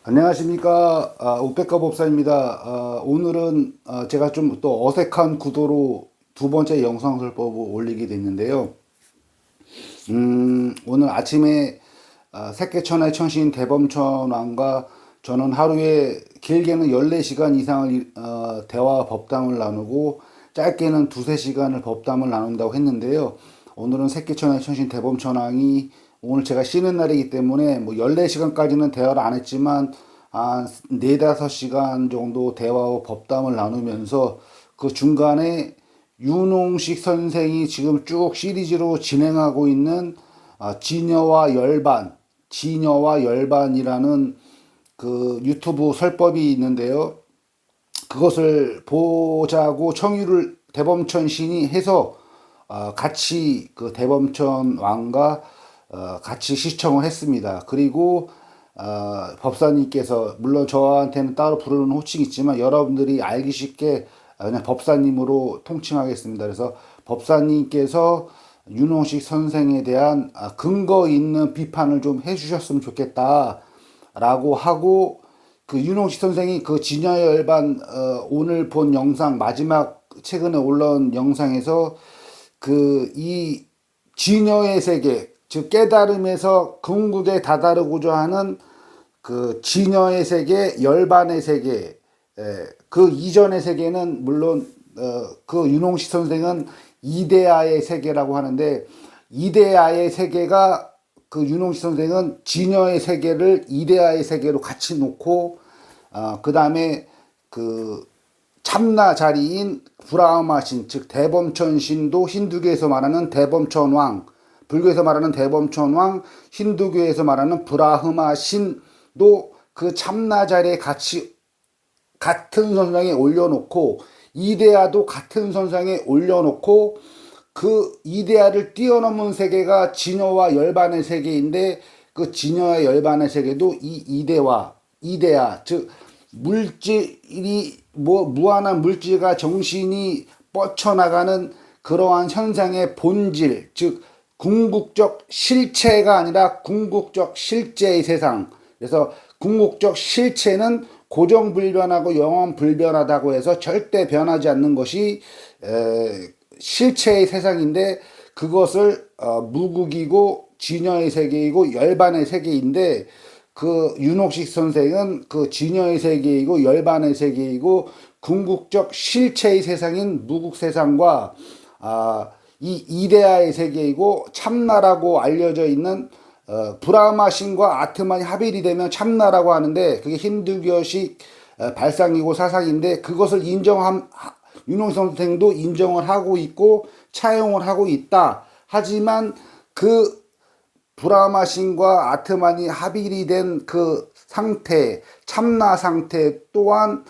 안녕하십니까. 우백가 법사입니다. 오늘은 제가 좀 또 어색한 구도로 두 번째 영상설법을 올리게 됐는데요. 오늘 아침에 새끼천의 천신 대범천왕과 저는 하루에 길게는 14시간 이상을 대화 법담을 나누고 짧게는 두세 시간을 법담을 나눈다고 했는데요. 오늘은 새끼천의 천신 대범천왕이 오늘 제가 쉬는 날이기 때문에 뭐 14시간까지는 대화를 안 했지만 한 4, 5시간 정도 대화와 법담을 나누면서 그 중간에 윤홍식 선생이 지금 쭉 시리즈로 진행하고 있는 진여와 열반이라는 그 유튜브 설법이 있는데요. 그것을 보자고 청유를 대범천 신이 해서 같이 그 대범천 왕과 같이 시청을 했습니다. 그리고 법사님께서 물론 저한테는 따로 부르는 호칭이 있지만 여러분들이 알기 쉽게 그냥 법사님으로 통칭하겠습니다. 그래서 법사님께서 윤홍식 선생에 대한 근거 있는 비판을 좀 해주셨으면 좋겠다라고 하고 그 윤홍식 선생이 그 진여의 열반 오늘 본 영상 마지막 최근에 올라온 영상에서 그 이 진여의 세계 즉 깨달음에서 궁극에 다다르고자 하는 그 진여의 세계, 열반의 세계, 그 이전의 세계는 물론 그 윤홍식 선생은 이데아의 세계라고 하는데 이데아의 세계가 그 윤홍식 선생은 진여의 세계를 이데아의 세계로 같이 놓고 그 다음에 그 참나 자리인 브라흐마신 즉 대범천신도 힌두교에서 말하는 대범천왕, 불교에서 말하는 대범천왕, 힌두교에서 말하는 브라흐마신도 그 참나 자리에 같이 같은 선상에 올려놓고 이데아도 같은 선상에 올려놓고 그 이데아를 뛰어넘은 세계가 진여와 열반의 세계인데 그 진여와 열반의 세계도 이 이데아 즉 물질이 뭐 무한한 물질과 정신이 뻗쳐나가는 그러한 현상의 본질 즉 궁극적 실체가 아니라 궁극적 실제의 세상. 그래서 궁극적 실체는 고정불변하고 영원불변하다고 해서 절대 변하지 않는 것이 실체의 세상인데 그것을 무국이고 진여의 세계이고 열반의 세계인데 그 윤옥식 선생은 그 진여의 세계이고 열반의 세계이고 궁극적 실체의 세상인 무국 세상과 이 이데아의 세계이고 참나라고 알려져 있는 브라마 신과 아트만이 합일이 되면 참나라고 하는데 그게 힌두교식 발상이고 사상인데 그것을 윤홍 선생도 인정을 하고 있고 차용을 하고 있다. 하지만 그 브라마 신과 아트만이 합일이 된 그 상태, 참나 상태 또한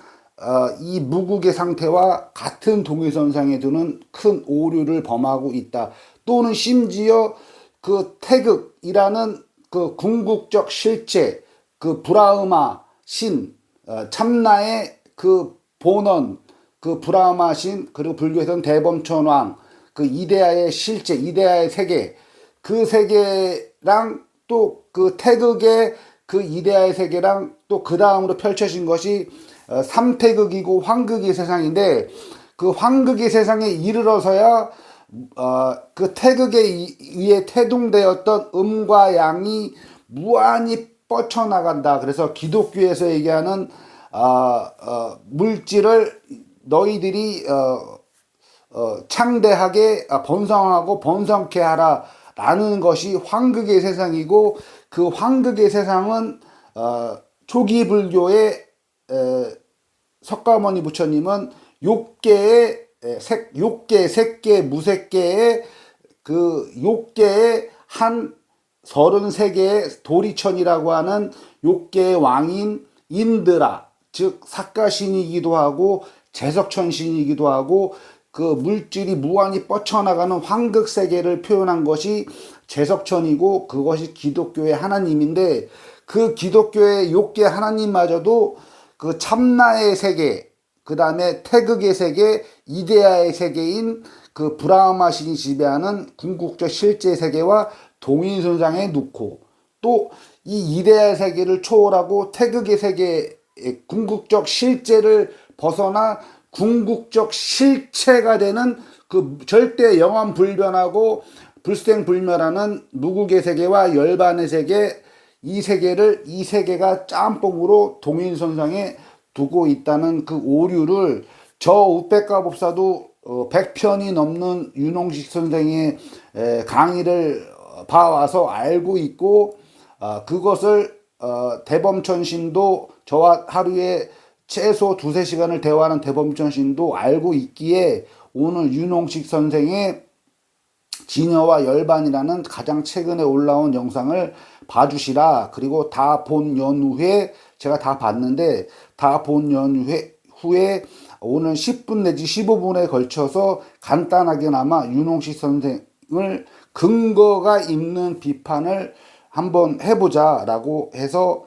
이 무국의 상태와 같은 동일선상에 두는 큰 오류를 범하고 있다. 또는 심지어 그 태극이라는 그 궁극적 실체, 그 브라흐마 신, 참나의 그 본원, 그 브라흐마 신, 그리고 불교에서는 대범천왕, 그 이데아의 실체, 이데아의 세계, 그 세계랑 또 그 태극의 그 이데아의 세계랑 또 그 다음으로 펼쳐진 것이 삼태극이고 황극의 세상인데 그 황극의 세상에 이르러서야 그 태극에 의해 태동되었던 음과 양이 무한히 뻗쳐나간다. 그래서 기독교에서 얘기하는 물질을 너희들이 창대하게 번성하고 번성케 하라 라는 것이 황극의 세상이고 그 황극의 세상은 초기 불교의 석가모니 부처님은 욕계, 색계, 무색계의 그 욕계의 한 33개의 도리천이라고 하는 욕계의 왕인 인드라, 즉 사가신이기도 하고 제석천신이기도 하고 그 물질이 무한히 뻗쳐나가는 황극세계를 표현한 것이 제석천이고 그것이 기독교의 하나님인데 그 기독교의 욕계 하나님마저도 그 참나의 세계, 그 다음에 태극의 세계, 이데아의 세계인 그 브라흐마 신이 지배하는 궁극적 실제 세계와 동일선상에 놓고 또 이 이데아의 세계를 초월하고 태극의 세계의 궁극적 실제를 벗어나 궁극적 실체가 되는 그 절대 영원불변하고 불생불멸하는 무국의 세계와 열반의 세계, 이 세계가 짬뽕으로 동일선상에 두고 있다는 그 오류를 저 우백과 법사도 100편이 넘는 윤홍식 선생의 강의를 봐와서 알고 있고, 그것을 대범천신도 저와 하루에 최소 두세 시간을 대화하는 대범천신도 알고 있기에 오늘 윤홍식 선생의 진여와 열반이라는 가장 최근에 올라온 영상을 봐주시라. 그리고 다 본 연후에 제가 다 봤는데 다 본 연후에 오늘 10분 내지 15분에 걸쳐서 간단하게나마 윤홍식 선생을 근거가 있는 비판을 한번 해보자라고 해서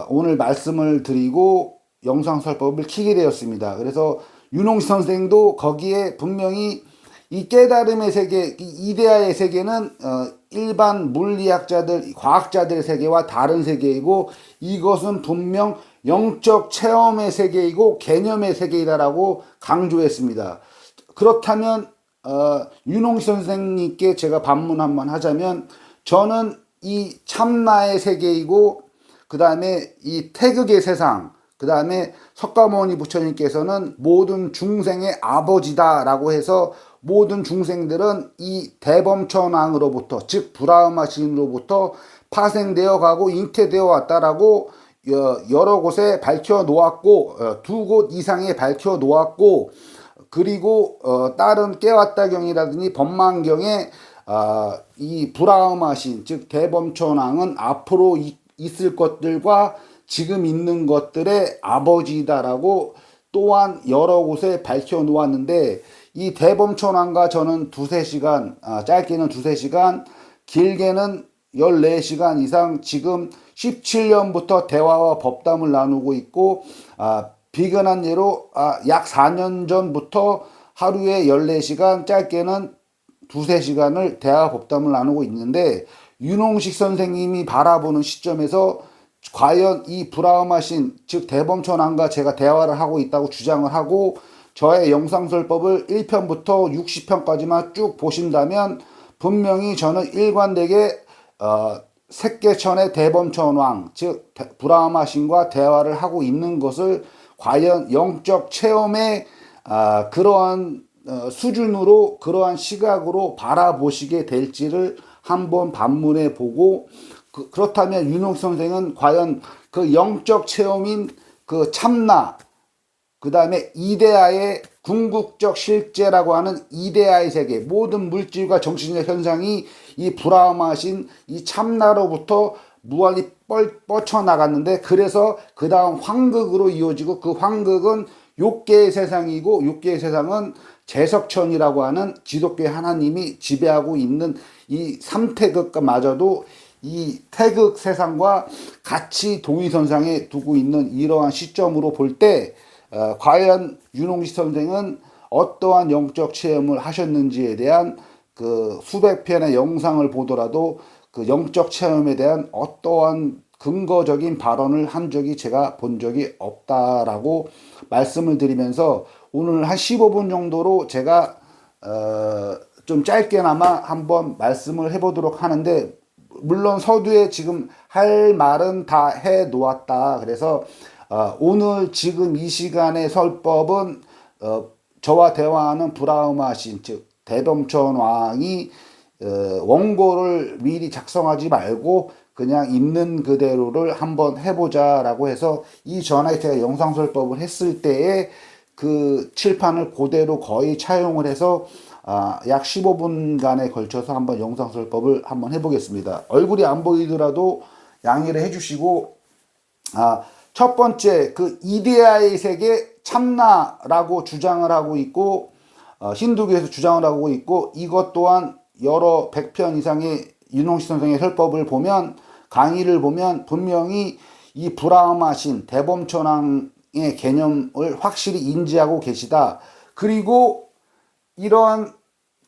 오늘 말씀을 드리고 영상 설법을 키게 되었습니다. 그래서 윤홍식 선생도 거기에 분명히 이 깨달음의 세계, 이 이데아의 세계는 일반 물리학자들, 과학자들의 세계와 다른 세계이고 이것은 분명 영적 체험의 세계이고 개념의 세계이다라고 강조했습니다. 그렇다면 윤홍식 선생님께 제가 반문 한번 하자면 저는 이 참나의 세계이고 그 다음에 이 태극의 세상, 그 다음에 석가모니 부처님께서는 모든 중생의 아버지다라고 해서 모든 중생들은 이 대범천왕으로부터 즉 브라흐마 신으로부터 파생되어 가고 잉태되어 왔다라고 여러 곳에 밝혀 놓았고 두 곳 이상에 밝혀 놓았고 그리고 다른 깨왔다경이라든지 법망경에 이 브라흐마신 즉 대범천왕은 앞으로 있을 것들과 지금 있는 것들의 아버지다라고 또한 여러 곳에 밝혀 놓았는데 이 대범천왕과 저는 두세 시간, 짧게는 두세 시간, 길게는 14시간 이상 지금 17년부터 대화와 법담을 나누고 있고 비근한 예로 약 4년 전부터 하루에 14시간, 짧게는 두세 시간을 대화 법담을 나누고 있는데 윤홍식 선생님이 바라보는 시점에서 과연 이 브라흐마신 즉 대범천왕과 제가 대화를 하고 있다고 주장을 하고 저의 영상설법을 1편부터 60편까지만 쭉 보신다면 분명히 저는 일관되게 색계천의 대범천왕 즉 브라흐마신과 대화를 하고 있는 것을 과연 영적 체험의 그러한 수준으로 그러한 시각으로 바라보시게 될지를 한번 반문해 보고 그렇다면 윤홍식 선생은 과연 그 영적 체험인 그 참나 그 다음에 이데아의 궁극적 실제라고 하는 이데아의 세계 모든 물질과 정신적 현상이 이 브라흐마신 이 참나로부터 무한히 뻗쳐나갔는데 그래서 그 다음 황극으로 이어지고 그 황극은 욕계의 세상이고 욕계의 세상은 제석천이라고 하는 지독교의 하나님이 지배하고 있는 이 삼태극마저도 이 태극 세상과 같이 동위선상에 두고 있는 이러한 시점으로 볼 때 과연 윤홍식 선생은 어떠한 영적 체험을 하셨는지에 대한 그 수백 편의 영상을 보더라도 그 영적 체험에 대한 어떠한 근거적인 발언을 한 적이 제가 본 적이 없다라고 말씀을 드리면서 오늘 한 15분 정도로 제가 좀 짧게나마 한번 말씀을 해보도록 하는데 물론 서두에 지금 할 말은 다 해 놓았다. 그래서 오늘 지금 이 시간의 설법은 저와 대화하는 브라흐마신 즉 대범천왕이 원고를 미리 작성하지 말고 그냥 있는 그대로를 한번 해보자라고 해서 이전에 제가 영상설법을 했을 때에 그 칠판을 그대로 거의 차용을 해서 약 15분간에 걸쳐서 한번 영상설법을 한번 해보겠습니다. 얼굴이 안 보이더라도 양해를 해주시고 첫 번째 그 이데아의 세계 참나라고 주장을 하고 있고 힌두교에서 주장을 하고 있고 이것 또한 여러 100편 이상의 윤홍식 선생의 설법을 보면 강의를 보면 분명히 이 브라흐마신 대범천왕의 개념을 확실히 인지하고 계시다. 그리고 이러한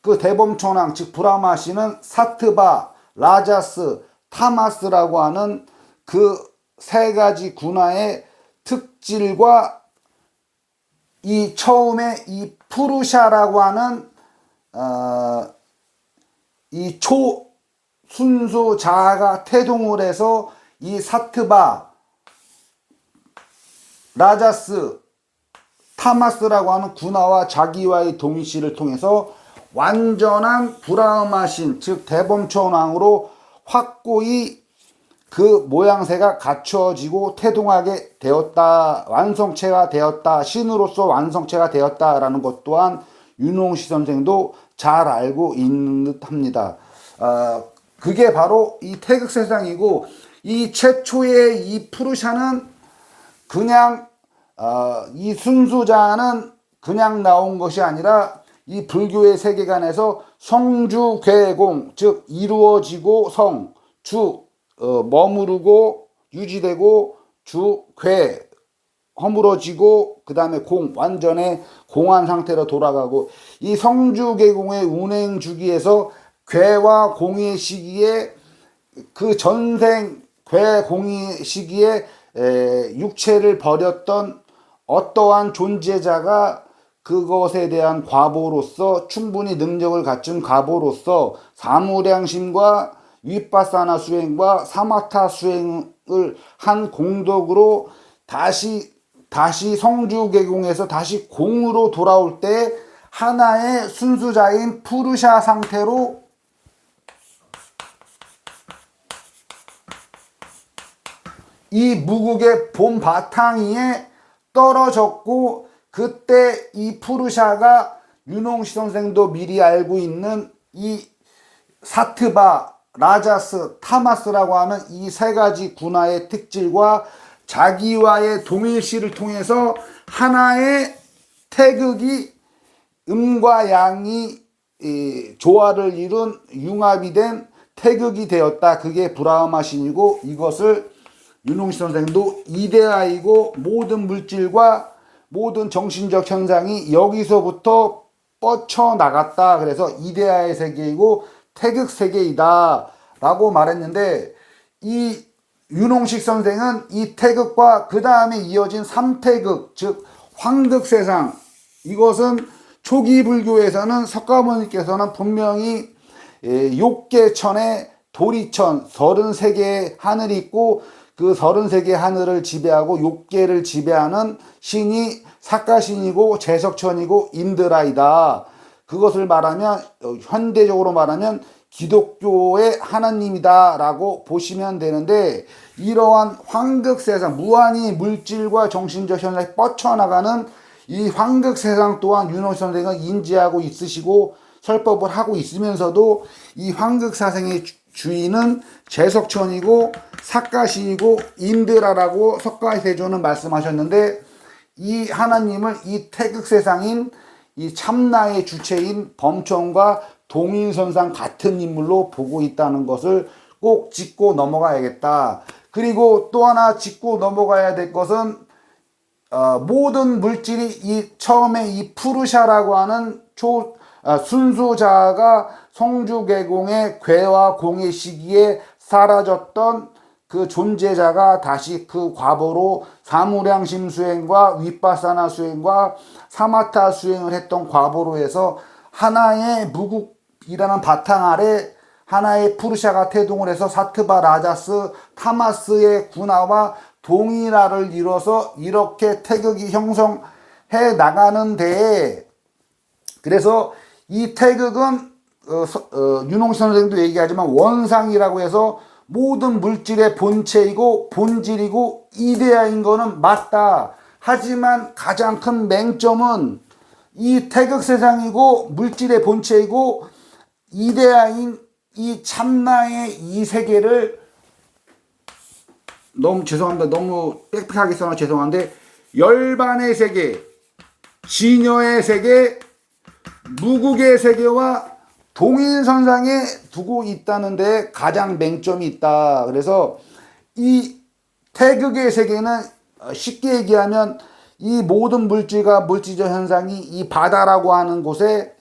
그 대범천왕 즉 브라흐마신은 사트바, 라자스, 타마스라고 하는 그 세 가지 군화의 특질과 이 처음에 이 푸르샤라고 하는 이 초순수 자아가 태동을 해서 이 사트바, 라자스, 타마스라고 하는 군화와 자기와의 동일시를 통해서 완전한 브라흐마신, 즉 대범천왕으로 확고히 그 모양새가 갖춰지고 태동하게 되었다, 완성체가 되었다, 신으로서 완성체가 되었다라는 것 또한 윤홍시 선생도 잘 알고 있는 듯 합니다. 그게 바로 이 태극세상이고, 이 최초의 이 푸르샤는 그냥 이 순수자는 그냥 나온 것이 아니라 이 불교의 세계관에서 성주괴공, 즉 이루어지고 성, 주, 머무르고 유지되고, 주, 괴, 허물어지고, 그 다음에 공, 완전의 공한 상태로 돌아가고, 이 성주괴공의 운행 주기에서 괴와 공의 시기에 그 전생 괴 공의 시기에 육체를 버렸던 어떠한 존재자가 그것에 대한 과보로서, 충분히 능력을 갖춘 과보로서 사무량심과 위파사나 수행과 사마타 수행을 한 공덕으로 다시 성주괴공에서 다시 공으로 돌아올 때 하나의 순수자인 푸르샤 상태로 이 무국의 본 바탕 위에 떨어졌고, 그때 이 푸르샤가 윤홍시 선생도 미리 알고 있는 이 사트바, 라자스, 타마스라고 하는 이 세 가지 군화의 특질과 자기와의 동일시를 통해서 하나의 태극이 음과 양이 조화를 이룬 융합이 된 태극이 되었다. 그게 브라흐마신이고, 이것을 윤홍시 선생도 이데아이고, 모든 물질과 모든 정신적 현상이 여기서부터 뻗쳐나갔다. 그래서 이데아의 세계이고 태극 세계이다 라고 말했는데, 이 윤홍식 선생은 이 태극과 그 다음에 이어진 삼태극, 즉 황득세상, 이것은 초기 불교에서는 석가모니께서는 분명히 욕계천에 도리천 33개의 하늘이 있고, 그 33개의 하늘을 지배하고 욕계를 지배하는 신이 사가신이고 제석천이고 인드라이다. 그것을 말하면, 현대적으로 말하면 기독교의 하나님이다 라고 보시면 되는데, 이러한 황극세상, 무한히 물질과 정신적 현상이 뻗쳐나가는 이 황극세상 또한 윤홍시 선생은 인지하고 있으시고 설법을 하고 있으면서도, 이 황극사생의 주인은 제석천이고 사가신이고 인드라라고 석가세조는 말씀하셨는데, 이 하나님을 이 태극세상인 이 참나의 주체인 범천과 동일선상 같은 인물로 보고 있다는 것을 꼭 짚고 넘어가야겠다. 그리고 또 하나 짚고 넘어가야 될 것은, 모든 물질이 이 처음에 이 푸르샤라고 하는 순수자가 성주괴공의 괴와 공의 시기에 사라졌던 그 존재자가 다시 그 과보로 사무량심 수행과 위파사나 수행과 사마타 수행을 했던 과보로 해서 하나의 무국이라는 바탕 아래 하나의 푸르샤가 태동을 해서 사트바, 라자스, 타마스의 군화와 동일화를 이뤄서 이렇게 태극이 형성해 나가는데, 그래서 이 태극은 윤홍시 선생도 얘기하지만 원상이라고 해서 모든 물질의 본체이고 본질이고 이데아인 거는 맞다. 하지만 가장 큰 맹점은 이 태극세상이고 물질의 본체이고 이데아인 이 참나의 이 세계를, 너무 죄송합니다. 너무 빽빽하게 써서 죄송한데, 열반의 세계, 진여의 세계, 무국의 세계와 동일선상에 두고 있다는 데 가장 맹점이 있다. 그래서 이 태극의 세계는 쉽게 얘기하면 이 모든 물질과 물질적 현상이 이 바다라고 하는 곳에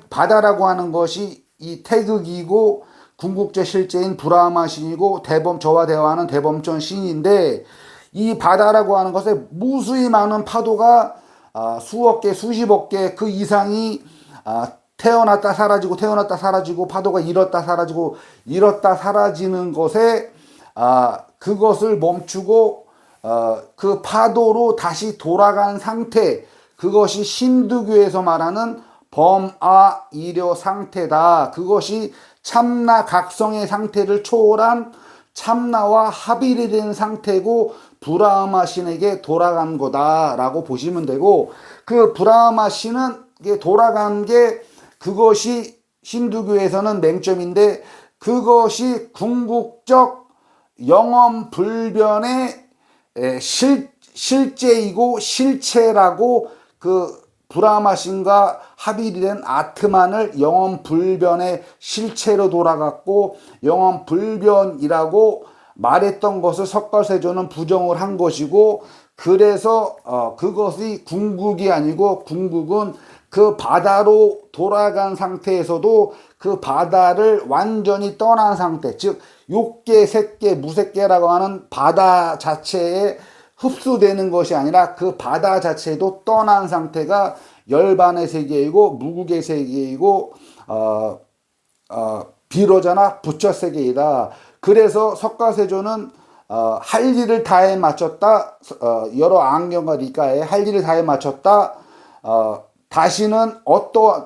바다라고 하는 것이 이 태극이고, 궁극적 실제인 브라마 신이고 저와 대화하는 대범천 신인데, 이 바다라고 하는 것에 무수히 많은 파도가 수억 개, 수십억 개 그 이상이 태어났다 사라지고 태어났다 사라지고 파도가 일었다 사라지고 일었다 사라지는 것에 그것을 멈추고 그 파도로 다시 돌아간 상태, 그것이 힌두교에서 말하는 범아이려 상태다. 그것이 참나 각성의 상태를 초월한 참나와 합일이 된 상태고 브라마 신에게 돌아간 거다라고 보시면 되고, 그 브라마 신은 돌아간 게 그것이 힌두교에서는 맹점인데, 그것이 궁극적 영원불변의 실제이고 실체라고, 그 브라마 신과 합일이 된 아트만을 영원불변의 실체로 돌아갔고 영원불변이라고 말했던 것을 석가세조는 부정을 한 것이고, 그래서 그것이 궁극이 아니고 궁극은 그 바다로 돌아간 상태에서도 그 바다를 완전히 떠난 상태, 즉 욕계, 색계, 무색계라고 하는 바다 자체에 흡수되는 것이 아니라 그 바다 자체도 떠난 상태가 열반의 세계이고 무국의 세계이고 비로자나 부처 세계이다. 그래서 석가세조는 할 일을 다해 마쳤다. 여러 악령과 니까에 할 일을 다해 마쳤다. 다시는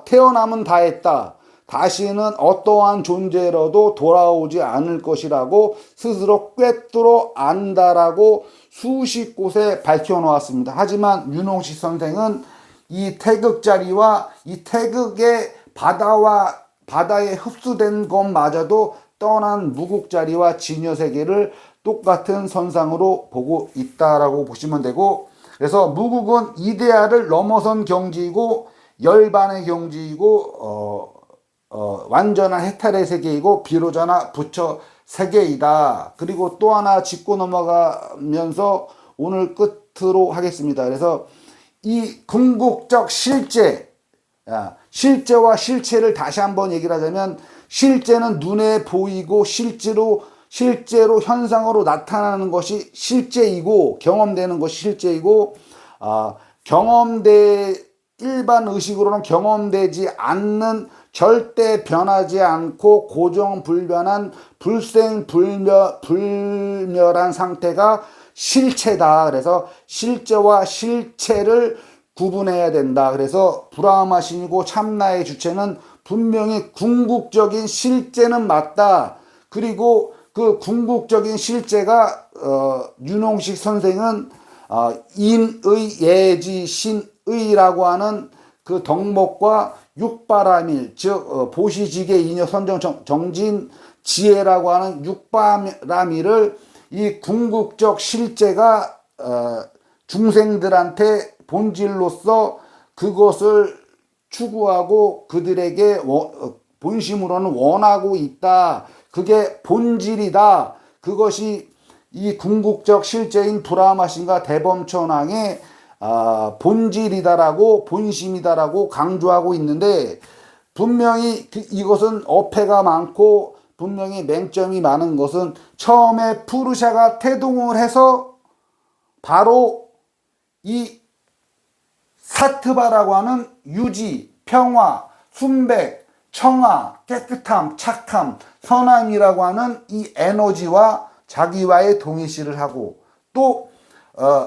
태어남은 다했다. 다시는 어떠한 존재로도 돌아오지 않을 것이라고 스스로 꿰뚫어 안다라고 수십 곳에 밝혀놓았습니다. 하지만 윤홍식 선생은 이 태극자리와 이 태극의 바다에 흡수된 것마저도 떠난 무국자리와 진여세계를 똑같은 선상으로 보고 있다라고 보시면 되고, 그래서 무국은 이데아를 넘어선 경지이고 열반의 경지이고 완전한 해탈의 세계이고 비로자나 부처 세계이다. 그리고 또 하나 짚고 넘어가면서 오늘 끝으로 하겠습니다. 그래서 이 궁극적 실제와 실체를 다시 한번 얘기를 하자면, 실제는 눈에 보이고 실제로 현상으로 나타나는 것이 실제이고 경험되는 것이 실제이고, 일반 의식으로는 경험되지 않는, 절대 변하지 않고 고정불변한 불생불멸한 상태가 실체다. 그래서 실제와 실체를 구분해야 된다. 그래서 브라마 신이고 참나의 주체는 분명히 궁극적인 실제는 맞다. 그리고 그 궁극적인 실제가 윤홍식 선생은 인의 예지 신의라고 하는 그 덕목과 육바라밀, 즉 보시지계 인여 선정 정진 지혜라고 하는 육바라밀을, 이 궁극적 실제가 중생들한테 본질로서 그것을 추구하고 그들에게 본심으로는 원하고 있다. 그게 본질이다. 그것이 이 궁극적 실제인 브라마신과 대범천왕의 본질이다라고, 본심이다라고 강조하고 있는데, 분명히 이것은 어폐가 많고 분명히 맹점이 많은 것은, 처음에 푸르샤가 태동을 해서 바로 이 사트바라고 하는 유지, 평화, 순백, 청아, 깨끗함, 착함, 선함이라고 하는 이 에너지와 자기와의 동일시를 하고, 또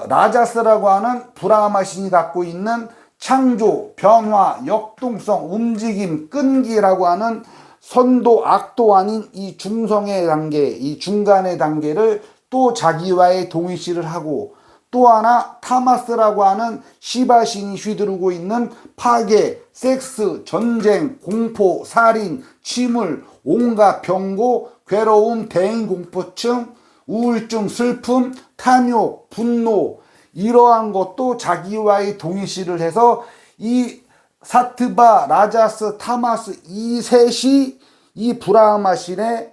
라자스라고 하는 브라마 신이 갖고 있는 창조, 변화, 역동성, 움직임, 끈기라고 하는 선도, 악도 아닌 이 중성의 단계, 이 중간의 단계를 또 자기와의 동일시를 하고, 또 하나 타마스라고 하는 시바 신이 휘두르고 있는 파괴, 섹스, 전쟁, 공포, 살인, 침울, 온갖 병고, 괴로움, 대인공포증, 우울증, 슬픔, 탐욕, 분노, 이러한 것도 자기와의 동일시를 해서 이 사트바, 라자스, 타마스, 이 셋이 이 브라마신의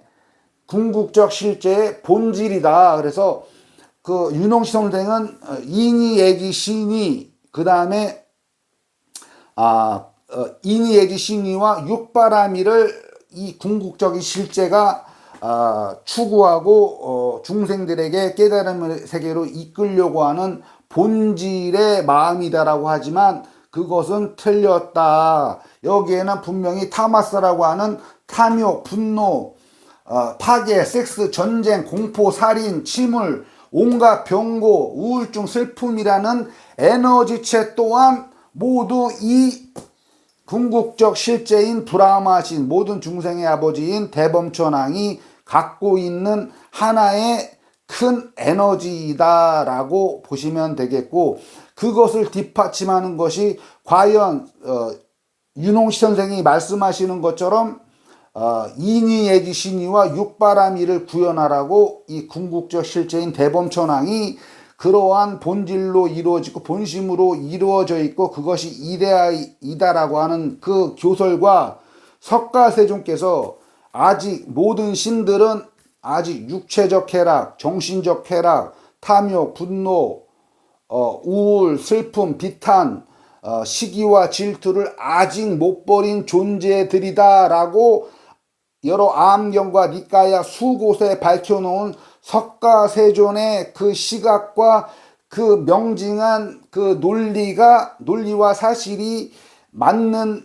궁극적 실제의 본질이다. 그래서 그 윤홍식 선생은 인이, 예기, 신이, 그 다음에 인이, 예기, 신이와 육바라밀을 이 궁극적인 실제가 추구하고 중생들에게 깨달음의 세계로 이끌려고 하는 본질의 마음이다라고 하지만 그것은 틀렸다. 여기에는 분명히 타마스라고 하는 탐욕, 분노, 파괴, 섹스, 전쟁, 공포, 살인, 침울, 온갖 병고, 우울증, 슬픔이라는 에너지체 또한 모두 이 궁극적 실제인 브라마신 모든 중생의 아버지인 대범천왕이 갖고 있는 하나의 큰 에너지이다라고 보시면 되겠고, 그것을 뒷받침하는 것이 과연 윤홍시 선생이 말씀하시는 것처럼 이니예지 신이와 육바라미를 구현하라고 이 궁극적 실제인 대범천왕이 그러한 본질로 이루어지고 본심으로 이루어져 있고 그것이 이데아이다라고 하는 그 교설과 석가세존께서 아직 모든 신들은 아직 육체적 쾌락, 정신적 쾌락, 탐욕, 분노, 우울, 슬픔, 비탄, 시기와 질투를 아직 못 버린 존재들이다라고 여러 암경과 니까야 수곳에 밝혀놓은 석가세존의 그 시각과 그 명징한 그 논리와 사실이 맞는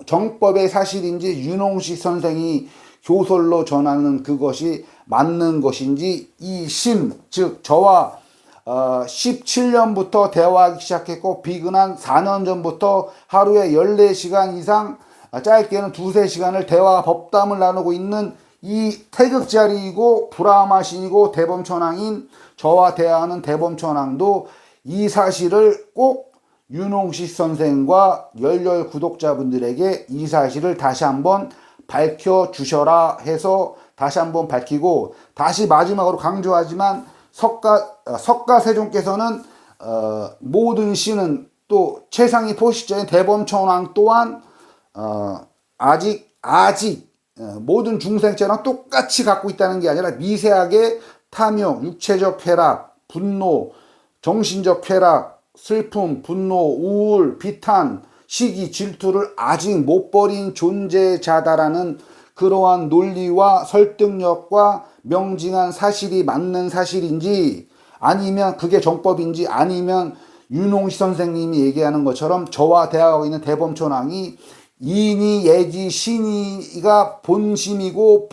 정법의 사실인지 윤홍식 선생이 교설로 전하는 그것이 맞는 것인지 이 심, 즉 저와 17년부터 대화하기 시작했고 비근한 4년 전부터 하루에 14시간 이상 짧게는 2-3시간을 대화 법담을 나누고 있는 이 태극자리이고 브라마신이고 대범천왕인 저와 대화하는 대범천왕도 이 사실을 꼭 윤홍식 선생과 열렬 구독자분들에게 이 사실을 다시 한번 밝혀주셔라 해서 다시 한번 밝히고, 다시 마지막으로 강조하지만 석가세존께서는 모든 신은 또 최상위 포식자인 대범천왕 또한 아직 모든 중생처럼 똑같이 갖고 있다는 게 아니라 미세하게 탐욕, 육체적 쾌락, 분노, 정신적 쾌락, 슬픔, 분노, 우울, 비탄, 시기, 질투를 아직 못 버린 존재자다라는 그러한 논리와 설득력과 명징한 사실이 맞는 사실인지, 아니면 그게 정법인지, 아니면 윤홍시 선생님이 얘기하는 것처럼 저와 대화하고 있는 대범천왕이 이니 예지 신이가 본심이고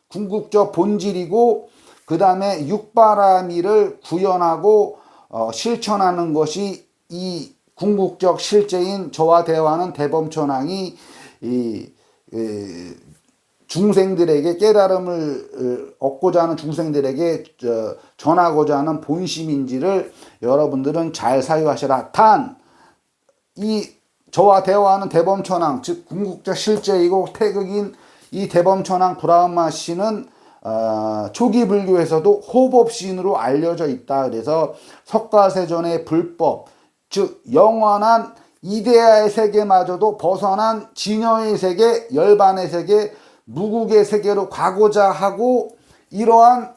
궁극적 본질이고 그 다음에 육바라미를 구현하고 실천하는 것이 이 궁극적 실제인 저와 대화하는 대범천왕이 중생들에게 깨달음을 얻고자 하는 중생들에게 전하고자 하는 본심인지를 여러분들은 잘 사유하시라. 단 이 저와 대화하는 대범천왕, 즉 궁극적 실제이고 태극인 이 대범천왕 브라마신은 초기 불교에서도 호법신으로 알려져 있다. 그래서 석가세존의 불법, 즉 영원한 이데아의 세계마저도 벗어난 진여의 세계, 열반의 세계, 무국의 세계로 가고자 하고, 이러한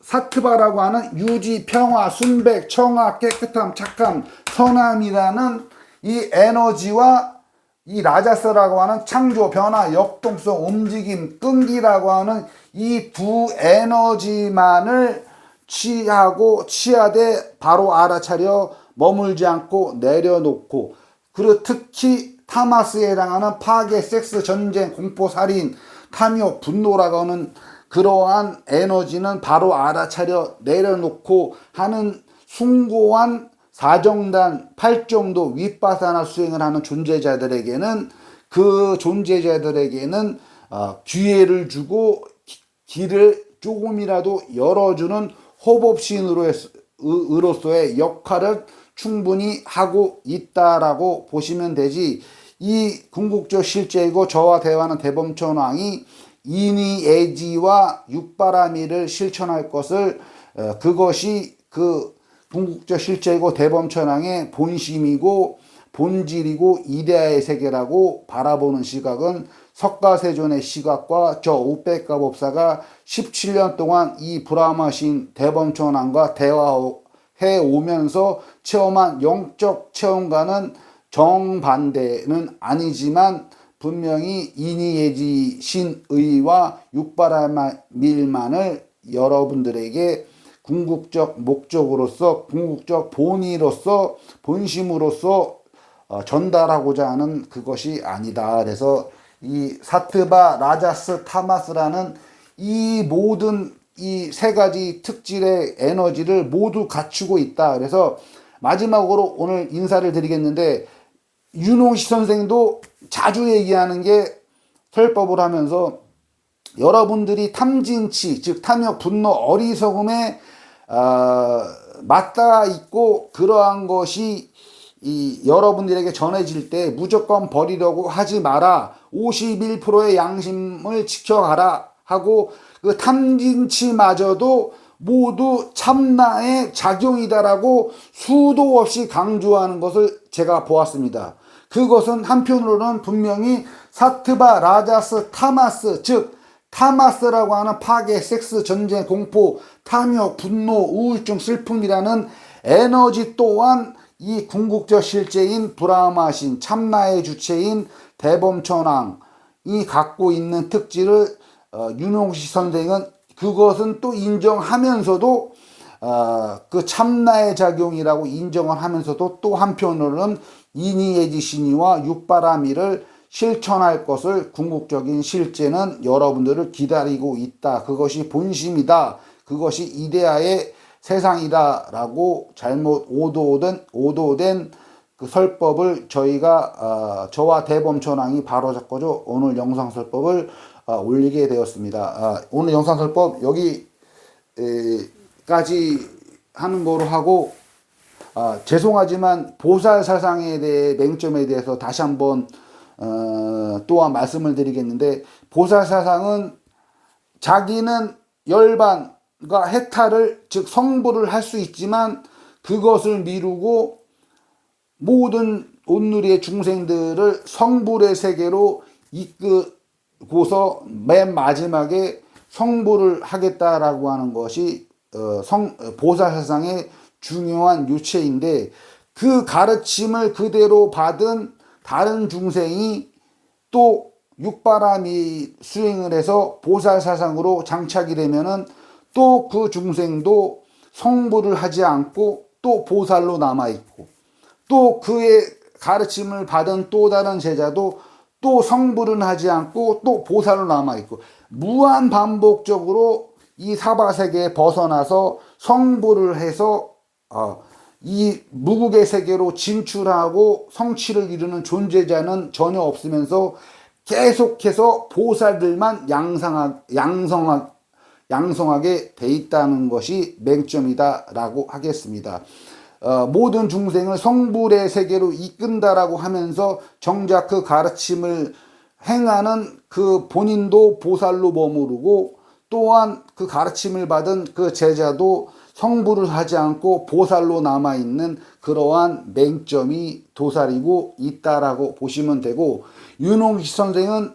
사트바라고 하는 유지, 평화, 순백, 청아, 깨끗함, 착함, 선함이라는 이 에너지와 이 라자스라고 하는 창조, 변화, 역동성, 움직임, 끈기라고 하는 이 두 에너지만을 취하되 바로 알아차려 머물지 않고 내려놓고, 그리고 특히 타마스에 해당하는 파괴, 섹스, 전쟁, 공포, 살인, 탐욕, 분노라고 하는 그러한 에너지는 바로 알아차려 내려놓고 하는 숭고한 사정단, 팔정도, 윗바사나 수행을 하는 존재자들에게는 기회를 주고 길을 조금이라도 열어주는 호법신으로서의 역할을 충분히 하고 있다라고 보시면 되지, 이 궁극적 실제이고 저와 대화하는 대범천왕이 이니에지와 육바라미를 실천할 것을 그것이 그 궁극적 실제이고 대범천왕의 본심이고 본질이고 이데아의 세계라고 바라보는 시각은 석가세존의 시각과 저 우백가 법사가 17년 동안 이 브라마신 대범천왕과 대화해 오면서 체험한 영적 체험과는 정반대는 아니지만 분명히 이니예지 신의와 육바라밀만을 여러분들에게 궁극적 목적으로서, 궁극적 본의로서, 본심으로서 전달하고자 하는 그것이 아니다. 그래서 이 사트바, 라자스, 타마스라는 이 모든 이 세 가지 특질의 에너지를 모두 갖추고 있다. 그래서 마지막으로 오늘 인사를 드리겠는데, 윤홍식 선생도 자주 얘기하는 게, 설법을 하면서 여러분들이 탐진치, 즉 탐욕, 분노, 어리석음에 맞닿아 있고, 그러한 것이 여러분들에게 전해질 때 무조건 버리려고 하지 마라. 51%의 양심을 지켜가라 하고, 그 탐진치마저도 모두 참나의 작용이다라고 수도 없이 강조하는 것을 제가 보았습니다. 그것은 한편으로는 분명히 사트바, 라자스, 타마스, 즉 타마스라고 하는 파괴, 섹스, 전쟁, 공포, 탐욕, 분노, 우울증, 슬픔이라는 에너지 또한 이 궁극적 실제인 브라마신, 참나의 주체인 대범천왕이 갖고 있는 특질을 윤홍식 선생은 그것은 또 인정하면서도 그 참나의 작용이라고 인정을 하면서도 또 한편으로는 이니예지 신이와 육바라밀을 실천할 것을, 궁극적인 실제는 여러분들을 기다리고 있다. 그것이 본심이다. 그것이 이데아의 세상이다. 라고 잘못 오도된 그 설법을 저와 대범천왕이 바로잡고죠. 오늘 영상 설법을 올리게 되었습니다. 오늘 영상 설법 여기까지 하는 거로 하고, 죄송하지만 보살사상에 대해, 맹점에 대해서 다시 한번 또한 말씀을 드리겠는데, 보살사상은 자기는 열반과 해탈을, 즉 성불을 할 수 있지만 그것을 미루고 모든 온누리의 중생들을 성불의 세계로 이끌고서 맨 마지막에 성불을 하겠다라고 하는 것이 보살사상의 중요한 유체인데, 그 가르침을 그대로 받은 다른 중생이 또 육바라밀 수행을 해서 보살사상으로 장착이 되면은 또 그 중생도 성불을 하지 않고 또 보살로 남아있고, 또 그의 가르침을 받은 또 다른 제자도 또 성불은 하지 않고 또 보살로 남아있고, 무한 반복적으로 이 사바세계에 벗어나서 성불을 해서 이 무국의 세계로 진출하고 성취를 이루는 존재자는 전혀 없으면서 계속해서 보살들만 양성하게 돼 있다는 것이 맹점이다라고 하겠습니다. 모든 중생을 성불의 세계로 이끈다라고 하면서 정작 그 가르침을 행하는 그 본인도 보살로 머무르고, 또한 그 가르침을 받은 그 제자도 성불을 하지 않고 보살로 남아있는 그러한 맹점이 도사리고 있다라고 보시면 되고, 윤홍식 선생은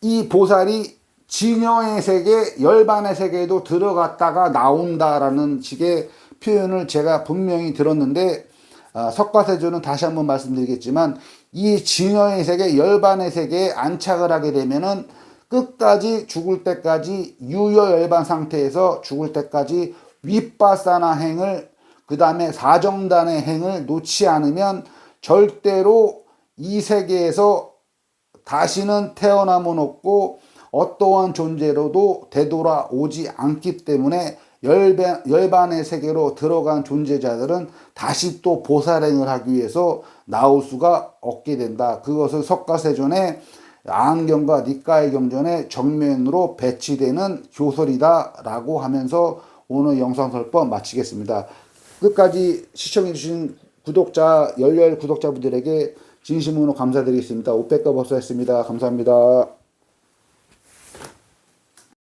이 보살이 진여의 세계, 열반의 세계에도 들어갔다가 나온다라는 식의 표현을 제가 분명히 들었는데, 석가세조는 다시 한번 말씀드리겠지만, 이 진여의 세계, 열반의 세계에 안착을 하게 되면은 끝까지 죽을 때까지 유여열반 상태에서 죽을 때까지 윗바사나 행을, 그 다음에 사정단의 행을 놓지 않으면 절대로 이 세계에서 다시는 태어남은 없고 어떠한 존재로도 되돌아오지 않기 때문에 열반의 세계로 들어간 존재자들은 다시 또 보살행을 하기 위해서 나올 수가 없게 된다. 그것을 석가세존의 안경과 니까의 경전의 정면으로 배치되는 교설이다 라고 하면서 오늘 영상 설법 마치겠습니다. 끝까지 시청해주신 구독자, 열렬 구독자분들에게 진심으로 감사드리겠습니다. 오백가 법사였습니다. 감사합니다.